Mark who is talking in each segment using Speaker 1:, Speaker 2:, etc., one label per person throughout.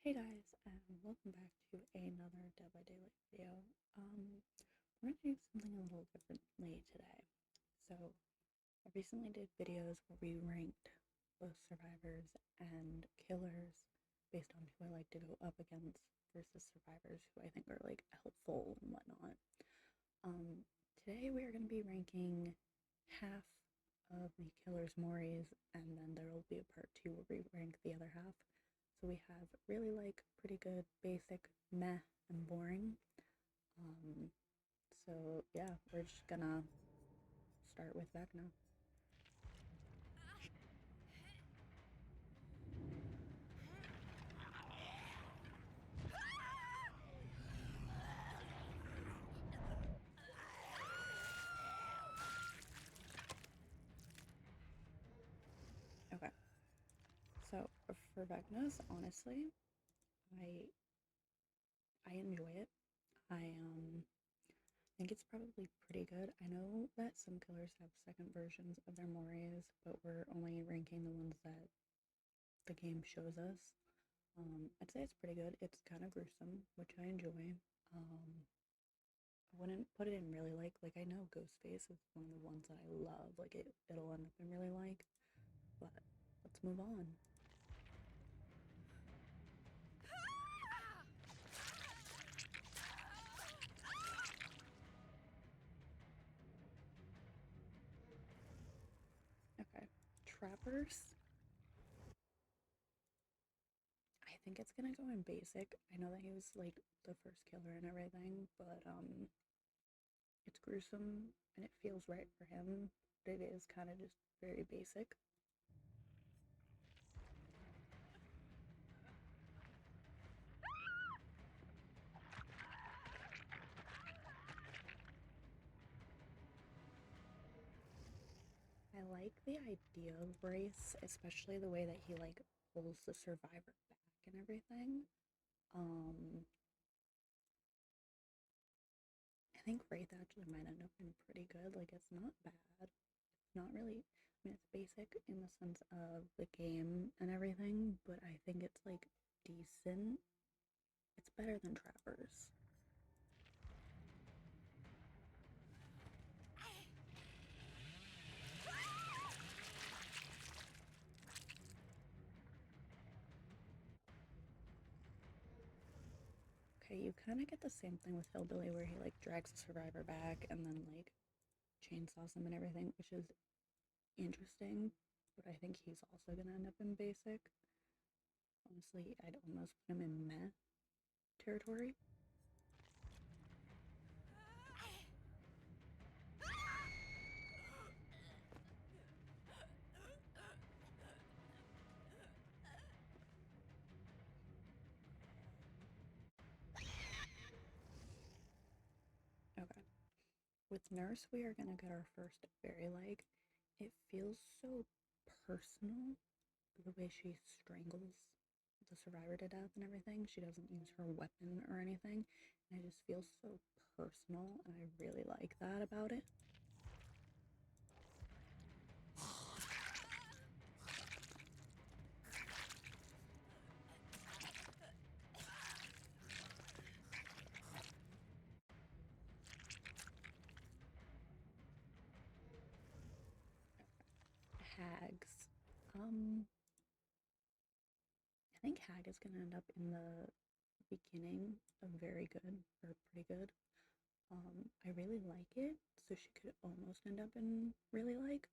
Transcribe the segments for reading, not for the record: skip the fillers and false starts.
Speaker 1: Hey guys, and welcome back to another Dead by Daylight video. We're gonna do something a little differently today. So, I recently did videos where we ranked both survivors and killers based on who I like to go up against versus survivors who I think are like helpful and whatnot. Today we are gonna be ranking half of the killer's moris, and then there will be a part two where we rank the other half. So we have really like, pretty good, basic, meh, and boring. So yeah, we're just gonna start with Vecna. Okay, so for Vecna's, honestly, I I enjoy it. I think it's probably pretty good. I know that some killers have second versions of their moris, but we're only ranking the ones that the game shows us. I'd say it's pretty good. It's kind of gruesome, which I enjoy. I wouldn't put it in really like I know Ghostface is one of the ones that I love. Like it'll end up in really like, but let's move on. Okay, Trappers. I think it's gonna go in basic. I know that he was like the first killer and everything, but it's gruesome and it feels right for him. But it is kind of just very basic. I like the idea of Brace, especially the way that he like pulls the survivor back and everything. Um, I think Wraith actually might end up being pretty good. Like, it's not bad. It's not really, I mean, it's basic in the sense of the game and everything, but I think it's like decent. It's better than Trappers. Okay, you kind of get the same thing with Hillbilly where he like drags the survivor back and then like chainsaws them and everything, which is interesting, but I think he's also gonna end up in basic. Honestly, I'd almost put him in meh territory. Okay. With Nurse, we are gonna get our first very like. It feels so personal the way she strangles the survivor to death and everything. She doesn't use her weapon or anything, and it just feels so personal, and I really like that about it. Hags. I think Hag is gonna end up in the beginning of very good or pretty good. I really like it, so she could almost end up in really like.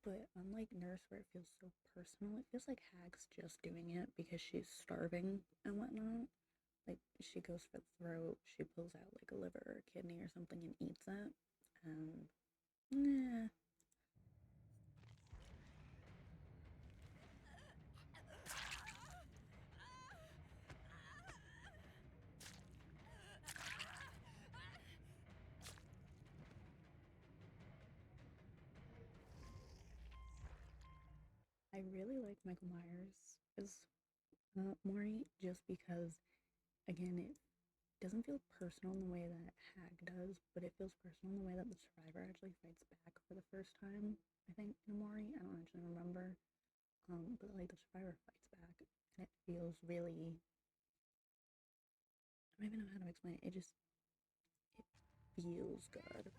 Speaker 1: But unlike Nurse, where it feels so personal, it feels like Hag's just doing it because she's starving and whatnot. Like, she goes for the throat, she pulls out like a liver or a kidney or something and eats it. And, nah. I really like Michael Myers as Maury just because, again, it doesn't feel personal in the way that Hag does, but it feels personal in the way that the survivor actually fights back for the first time, I think, in Maury. I don't actually remember. But like the survivor fights back, it feels really, I don't even know how to explain it. It feels good.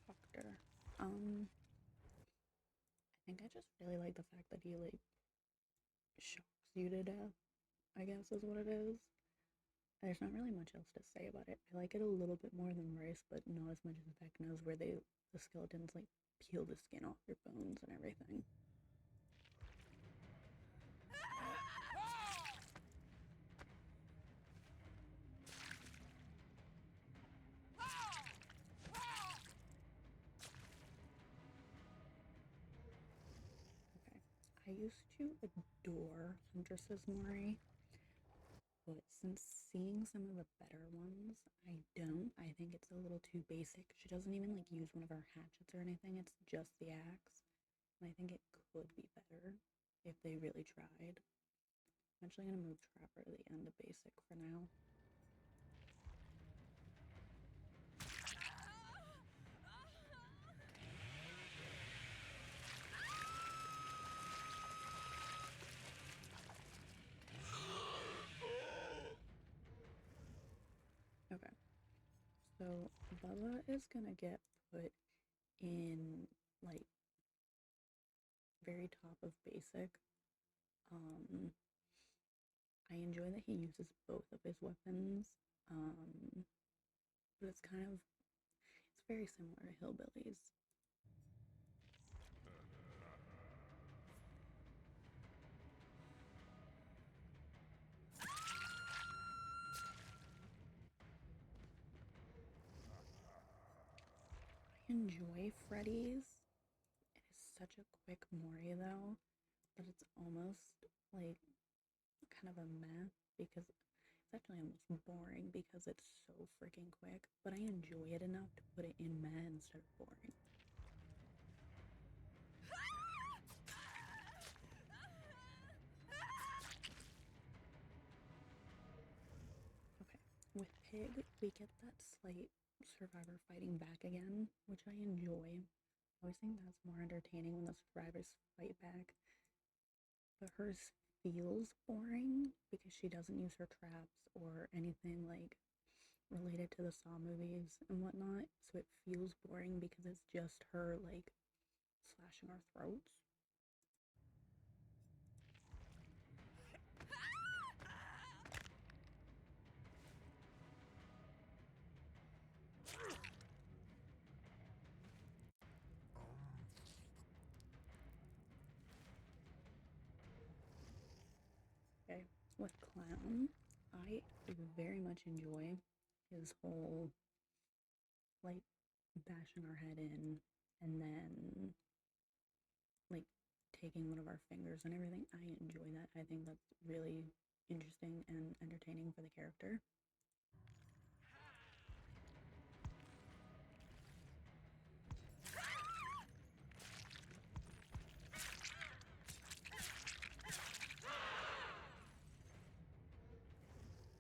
Speaker 1: Doctor. I think I just really like the fact that he like shocks you to death, I guess is what it is. There's not really much else to say about it. I like it a little bit more than Moris, but not as much as Vecna's, where the skeletons like peel the skin off your bones and everything. Okay. I used to adore Huntress's Mori, but since seeing some of the better ones, I don't. I think it's a little too basic. She doesn't even like use one of her hatchets or anything. It's just the axe. And I think it could be better if they really tried. I'm actually gonna move Trapper to the end of basic for now. Okay. So Bubba is gonna get put in like very top of basic. I enjoy that he uses both of his weapons. But it's very similar to Hillbillies. I enjoy Freddy's. It is such a quick Mori though, that it's almost like kind of a meh because it's actually almost boring because it's so freaking quick, but I enjoy it enough to put it in meh instead of boring. Okay, with Pig, we get that slight survivor fighting back again, which I enjoy. I always think that's more entertaining when the survivors fight back. But hers feels boring because she doesn't use her traps or anything like related to the Saw movies and whatnot. So it feels boring because it's just her like slashing our throats. Okay, with Clown, I very much enjoy his whole like bashing our head in and then like taking one of our fingers and everything. I enjoy that. I think that's really interesting and entertaining for the character.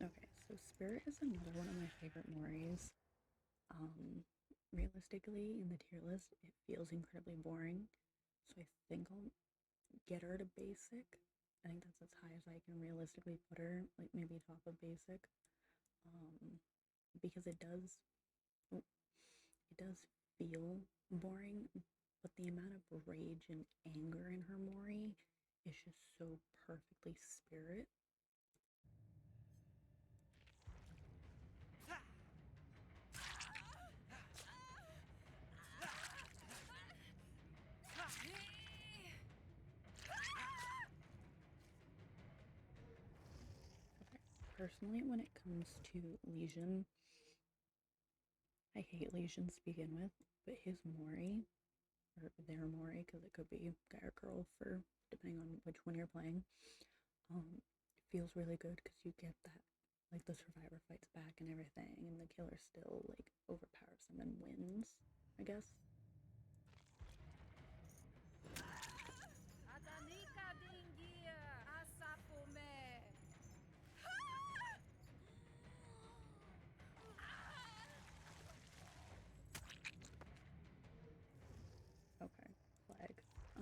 Speaker 1: Okay, so Spirit is another one of my favorite Moris. Realistically, in the tier list, it feels incredibly boring, so I think I'll get her to basic. I think that's as high as I can realistically put her, like maybe top of basic, because it does feel boring, but the amount of rage and anger in her Mori is just so perfectly Spirit. Personally, when it comes to Legion, I hate Legion to begin with, but his Mori, or their Mori, because it could be guy or girl for depending on which one you're playing, it feels really good because you get that, like the survivor fights back and everything, and the killer still like overpowers them and wins, I guess.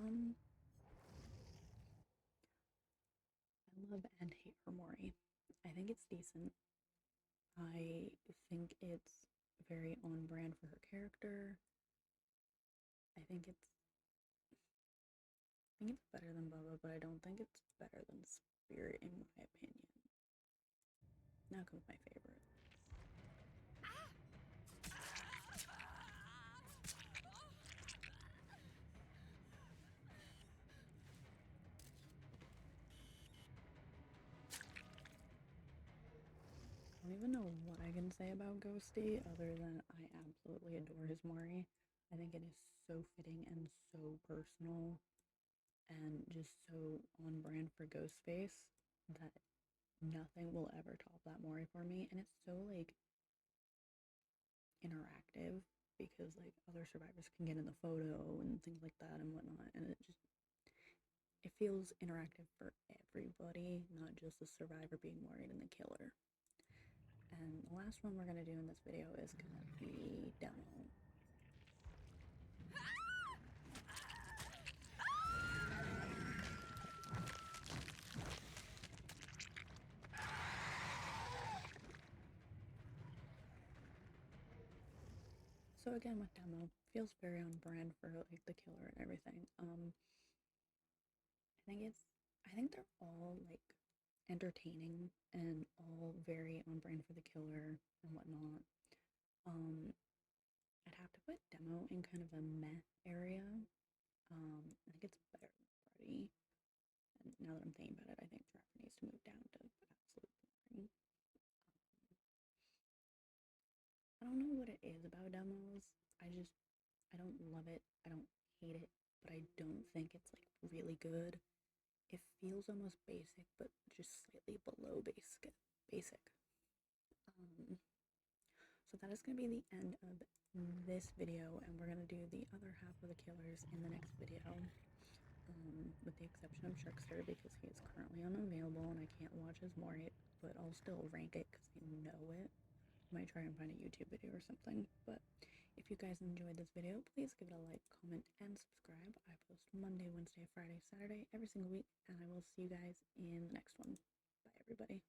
Speaker 1: I love and hate her Mori. I think it's decent. I think it's very on brand for her character. I think it's better than Bubba, but I don't think it's better than Spirit in my opinion. Now comes my favorite. I don't even know what I can say about Ghosty other than I absolutely adore his Mori. I think it is so fitting and so personal and just so on brand for Ghostface that nothing will ever top that Mori for me. And it's so like interactive because like other survivors can get in the photo and things like that and whatnot, and it feels interactive for everybody, not just the survivor being worried and the killer. And the last one we're gonna do in this video is gonna be demo. So again with demo, feels very on brand for like the killer and everything. I think they're all like entertaining and all very on brand for the killer and whatnot. I'd have to put demo in kind of a meh area. I think it's better than Freddy. And now that I'm thinking about it, I think Trevor needs to move down to absolute boring. I don't know what it is about demos. I don't love it. I don't hate it, but I don't think it's like really good. It feels almost basic, but just slightly below basic. Um, so that is going to be the end of this video, and we're going to do the other half of the killers in the next video. With the exception of Sharkster because he is currently unavailable and I can't watch his Mori, but I'll still rank it because I know it. I might try and find a YouTube video or something, but if you guys enjoyed this video, please give it a like, comment, and subscribe. I post Monday, Wednesday, Friday, Saturday every single week, and I will see you guys in the next one. Bye, everybody.